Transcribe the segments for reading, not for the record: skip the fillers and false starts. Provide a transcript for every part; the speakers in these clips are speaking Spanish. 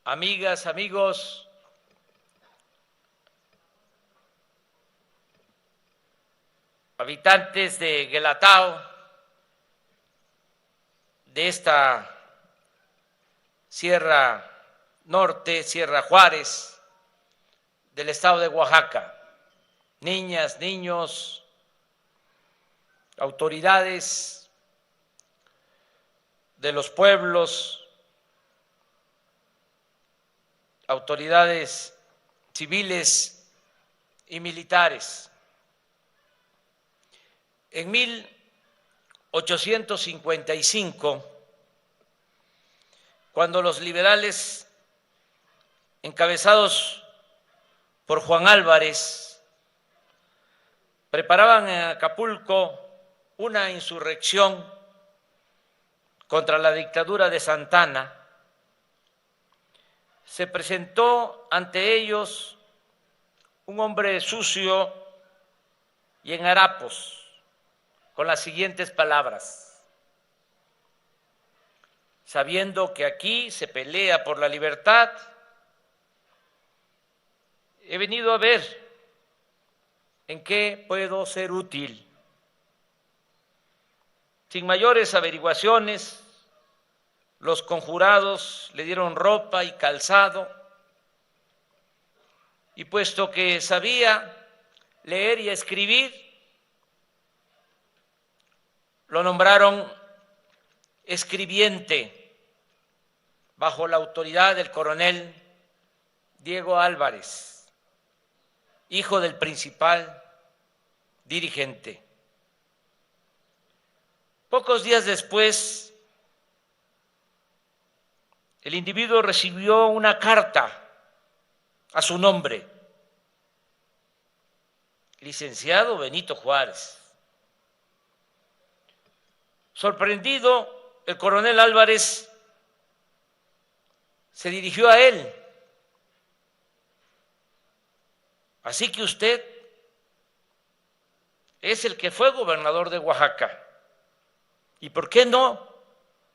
amigas, amigos, habitantes de Guelatao, de esta Sierra Norte, Sierra Juárez, del estado de Oaxaca, niñas, niños, autoridades de los pueblos, autoridades civiles y militares. En 1855, cuando los liberales, encabezados por Juan Álvarez, preparaban en Acapulco una insurrección contra la dictadura de Santa Anna, se presentó ante ellos un hombre sucio y en harapos, con las siguientes palabras: sabiendo que aquí se pelea por la libertad, he venido a ver en qué puedo ser útil. Sin mayores averiguaciones, los conjurados le dieron ropa y calzado, y puesto que sabía leer y escribir, lo nombraron escribiente bajo la autoridad del coronel Diego Álvarez, hijo del principal dirigente. Pocos días después, el individuo recibió una carta a su nombre: licenciado Benito Juárez. Sorprendido, el coronel Álvarez se dirigió a él: así que usted es el que fue gobernador de Oaxaca, ¿y por qué no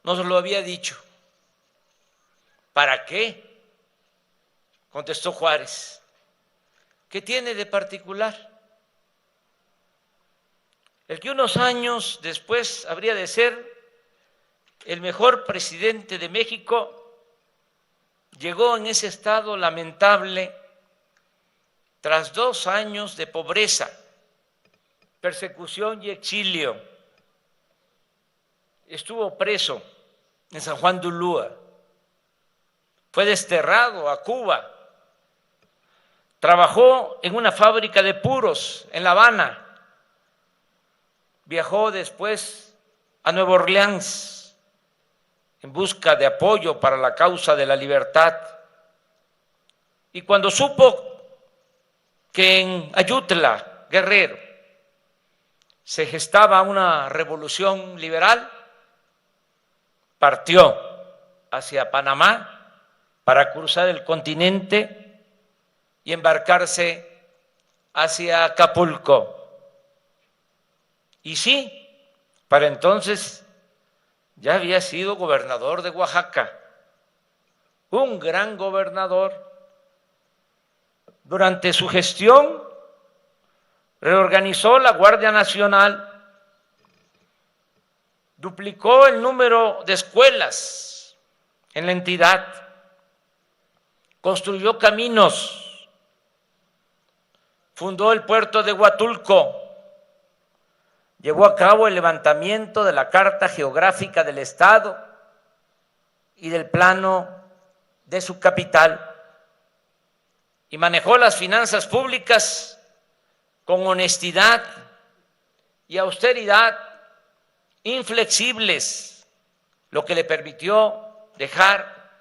nos lo había dicho? ¿Para qué?, contestó Juárez. ¿Qué tiene de particular? El que unos años después habría de ser el mejor presidente de México llegó en ese estado lamentable tras 2 años de pobreza, persecución y exilio. Estuvo preso en San Juan de Ulúa, fue desterrado a Cuba, trabajó en una fábrica de puros en La Habana, viajó después a Nueva Orleans en busca de apoyo para la causa de la libertad, y cuando supo que en Ayutla, Guerrero, se gestaba una revolución liberal, partió hacia Panamá para cruzar el continente y embarcarse hacia Acapulco. Y sí, para entonces ya había sido gobernador de Oaxaca, un gran gobernador. Durante su gestión reorganizó la Guardia Nacional, duplicó el número de escuelas en la entidad, construyó caminos, fundó el puerto de Huatulco, llevó a cabo el levantamiento de la Carta Geográfica del Estado y del plano de su capital, y manejó las finanzas públicas con honestidad y austeridad inflexibles, lo que le permitió dejar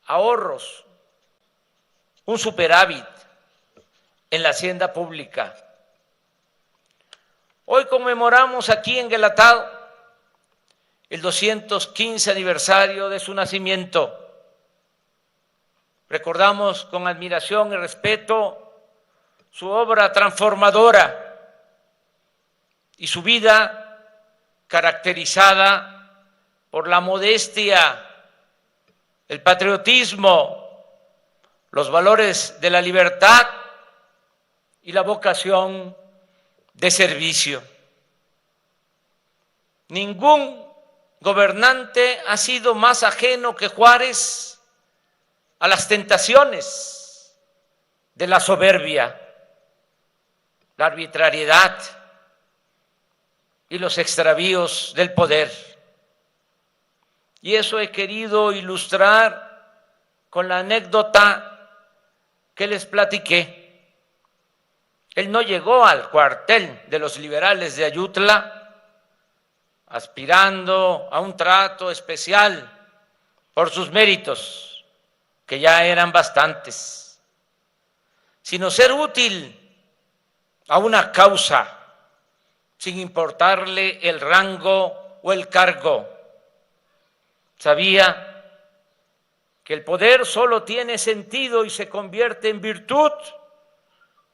ahorros, un superávit en la hacienda pública. Hoy conmemoramos aquí en Guelatao el 215 aniversario de su nacimiento. Recordamos con admiración y respeto su obra transformadora y su vida caracterizada por la modestia, el patriotismo, los valores de la libertad y la vocación de servicio. Ningún gobernante ha sido más ajeno que Juárez a las tentaciones de la soberbia, la arbitrariedad y los extravíos del poder. Y eso he querido ilustrar con la anécdota que les platiqué. Él no llegó al cuartel de los liberales de Ayutla aspirando a un trato especial por sus méritos, que ya eran bastantes, sino ser útil a una causa, sin importarle el rango o el cargo. Sabía que el poder solo tiene sentido y se convierte en virtud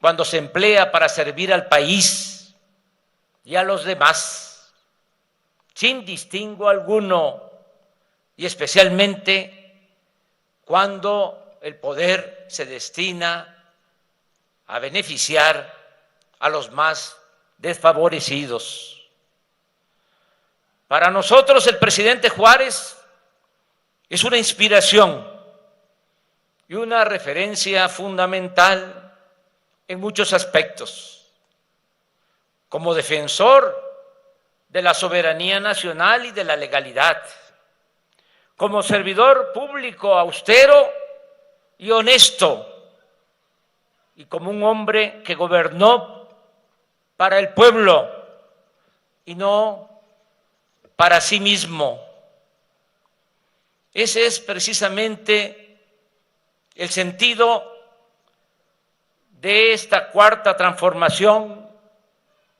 cuando se emplea para servir al país y a los demás, sin distingo alguno, y especialmente cuando el poder se destina a beneficiar a los más desfavorecidos. Para nosotros el presidente Juárez es una inspiración y una referencia fundamental en muchos aspectos. Como defensor de la soberanía nacional y de la legalidad, como servidor público austero y honesto, y como un hombre que gobernó para el pueblo y no para sí mismo. Ese es precisamente el sentido de esta cuarta transformación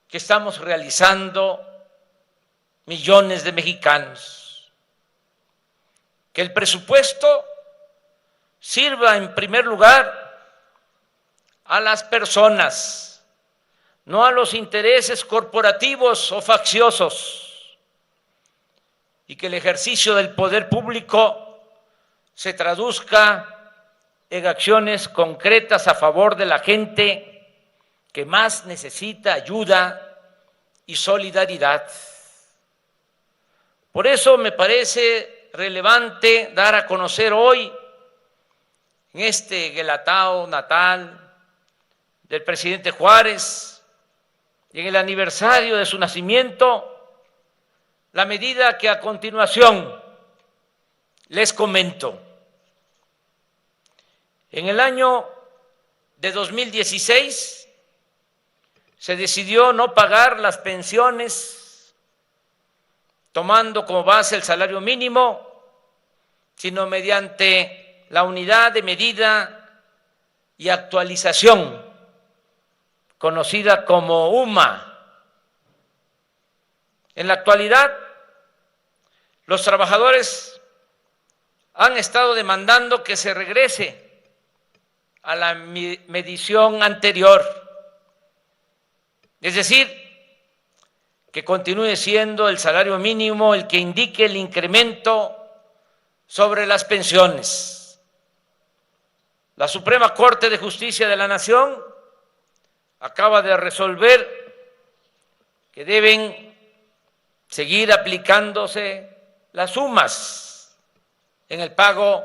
que estamos realizando millones de mexicanos. Que el presupuesto sirva en primer lugar a las personas, no a los intereses corporativos o facciosos, y que el ejercicio del poder público se traduzca en acciones concretas a favor de la gente que más necesita ayuda y solidaridad. Por eso me parece relevante dar a conocer hoy, en este Guelatao natal del presidente Juárez y en el aniversario de su nacimiento, la medida que a continuación les comento. En el año de 2016 se decidió no pagar las pensiones tomando como base el salario mínimo, sino mediante la unidad de medida y actualización, conocida como UMA. En la actualidad, los trabajadores han estado demandando que se regrese a la medición anterior, es decir, que continúe siendo el salario mínimo el que indique el incremento sobre las pensiones. La Suprema Corte de Justicia de la Nación acaba de resolver que deben seguir aplicándose las sumas en el pago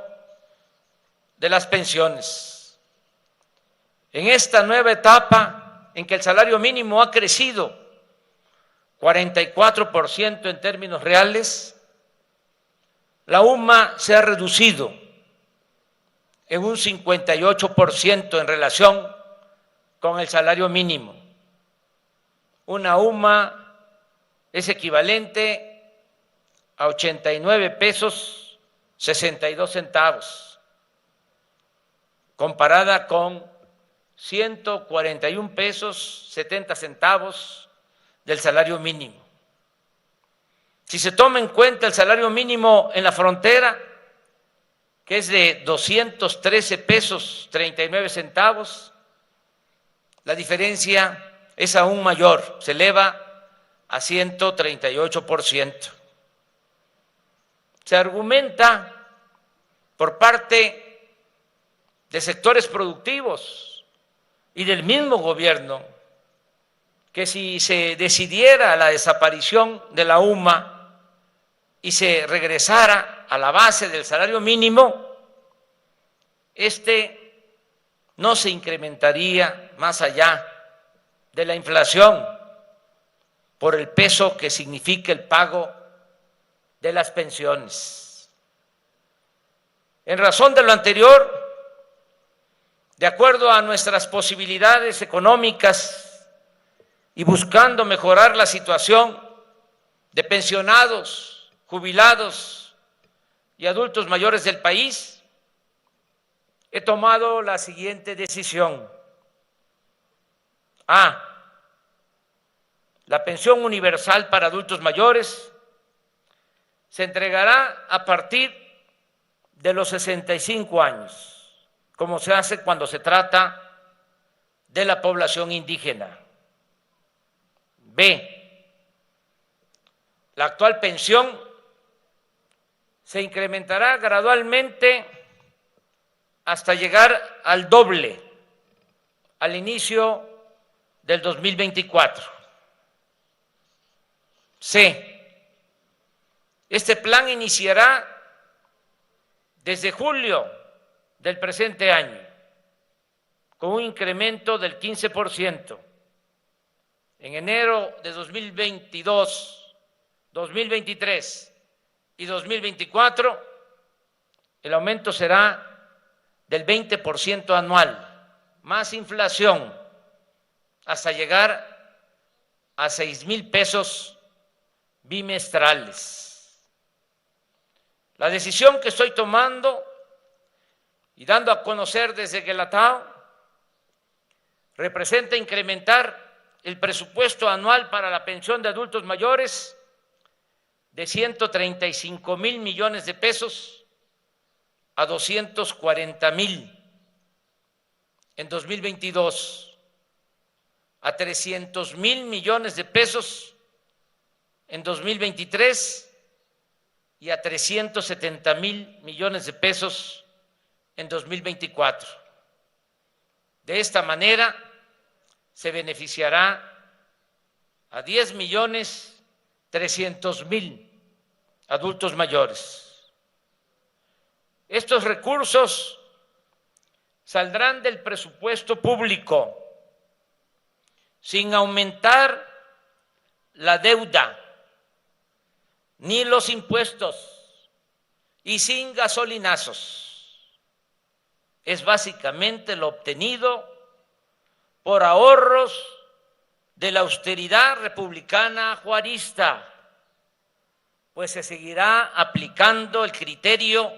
de las pensiones. En esta nueva etapa en que el salario mínimo ha crecido 44% en términos reales, la UMA se ha reducido en un 58% en relación con el salario mínimo. Una UMA es equivalente a 89 pesos 62 centavos, comparada con 141 pesos 70 centavos del salario mínimo. Si se toma en cuenta el salario mínimo en la frontera, que es de 213 pesos 39 centavos, la diferencia es aún mayor, se eleva a 138%. Se argumenta por parte de sectores productivos y del mismo gobierno, que si se decidiera la desaparición de la UMA y se regresara a la base del salario mínimo, no se incrementaría más allá de la inflación por el peso que significa el pago de las pensiones. En razón de lo anterior, de acuerdo a nuestras posibilidades económicas y buscando mejorar la situación de pensionados, jubilados y adultos mayores del país, he tomado la siguiente decisión. A. La pensión universal para adultos mayores se entregará a partir de los 65 años, como se hace cuando se trata de la población indígena. B. La actual pensión se incrementará gradualmente hasta llegar al doble al inicio del 2024. C. Este plan iniciará desde julio del presente año, con un incremento del 15%. En enero de 2022, 2023 y 2024, el aumento será del 20% anual, más inflación, hasta llegar a 6,000 pesos bimestrales. La decisión que estoy tomando y dando a conocer desde Guelatao representa incrementar el presupuesto anual para la pensión de adultos mayores de 135,000 millones de pesos a 240,000 en 2022, a 300,000 millones de pesos en 2023 y a 370,000 millones de pesos en 2024. De esta manera se beneficiará a 10,300,000 adultos mayores. Estos recursos saldrán del presupuesto público sin aumentar la deuda ni los impuestos y sin gasolinazos. Es básicamente lo obtenido por ahorros de la austeridad republicana juarista, pues se seguirá aplicando el criterio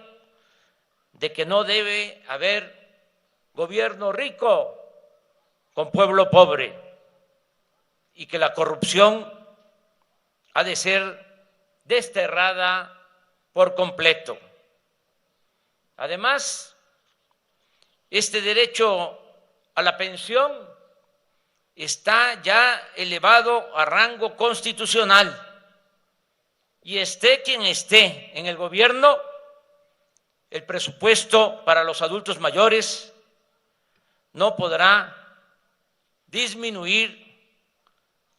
de que no debe haber gobierno rico con pueblo pobre y que la corrupción ha de ser desterrada por completo. Además, este derecho a la pensión está ya elevado a rango constitucional y esté quien esté en el gobierno, el presupuesto para los adultos mayores no podrá disminuir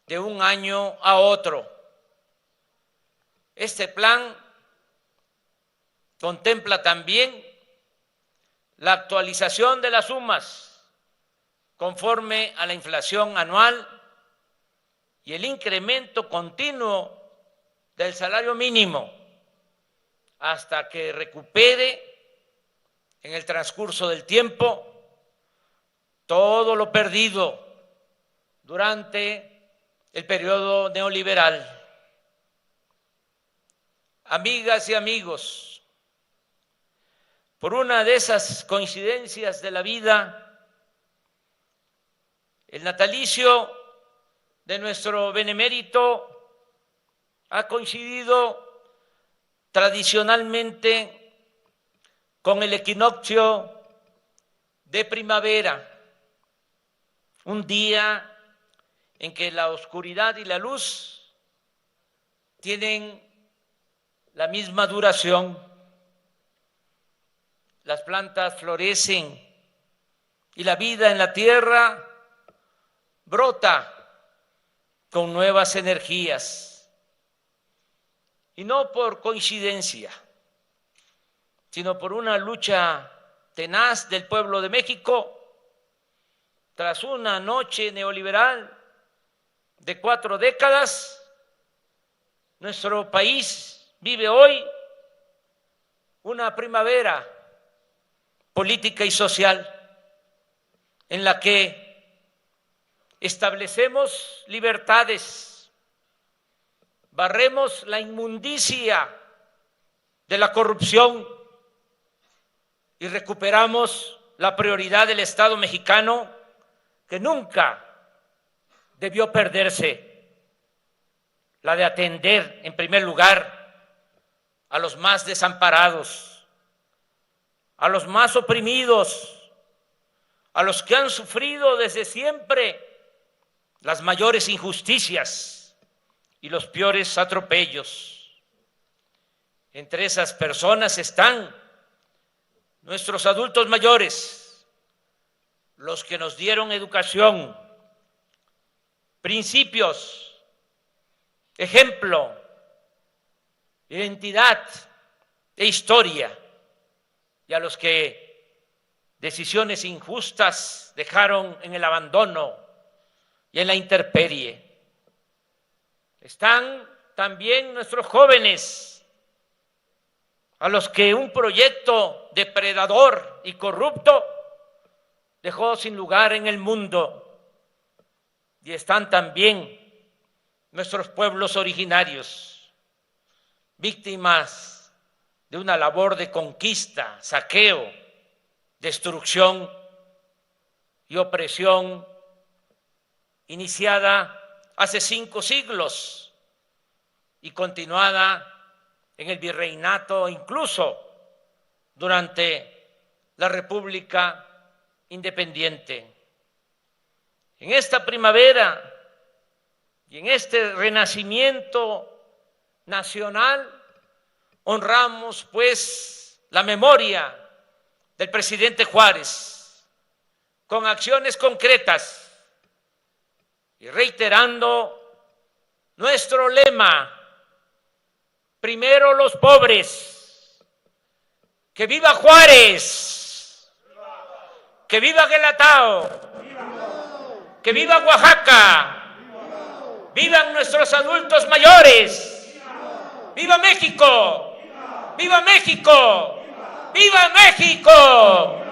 de un año a otro. Este plan contempla también la actualización de las sumas conforme a la inflación anual y el incremento continuo del salario mínimo hasta que recupere en el transcurso del tiempo todo lo perdido durante el periodo neoliberal. Amigas y amigos, por una de esas coincidencias de la vida, el natalicio de nuestro benemérito ha coincidido tradicionalmente con el equinoccio de primavera, un día en que la oscuridad y la luz tienen la misma duración. las plantas florecen y la vida en la tierra brota con nuevas energías. Y no por coincidencia, sino por una lucha tenaz del pueblo de México, tras una noche neoliberal de 4 décadas, nuestro país vive hoy una primavera política y social en la que establecemos libertades, barremos la inmundicia de la corrupción y recuperamos la prioridad del Estado mexicano que nunca debió perderse, la de atender en primer lugar a los más desamparados, a los más oprimidos, a los que han sufrido desde siempre las mayores injusticias y los peores atropellos. Entre esas personas están nuestros adultos mayores, los que nos dieron educación, principios, ejemplo, identidad e historia, y a los que decisiones injustas dejaron en el abandono y en la intemperie. Están también nuestros jóvenes, a los que un proyecto depredador y corrupto dejó sin lugar en el mundo. Y están también nuestros pueblos originarios, víctimas de una labor de conquista, saqueo, destrucción y opresión iniciada hace 5 siglos y continuada en el virreinato, incluso durante la República Independiente. En esta primavera y en este renacimiento nacional honramos pues la memoria del presidente Juárez con acciones concretas y reiterando nuestro lema: primero los pobres. ¡Que viva Juárez! ¡Que viva Guelatao! ¡Que viva Oaxaca! ¡Vivan nuestros adultos mayores! ¡Viva México! ¡Viva México! ¡Viva México!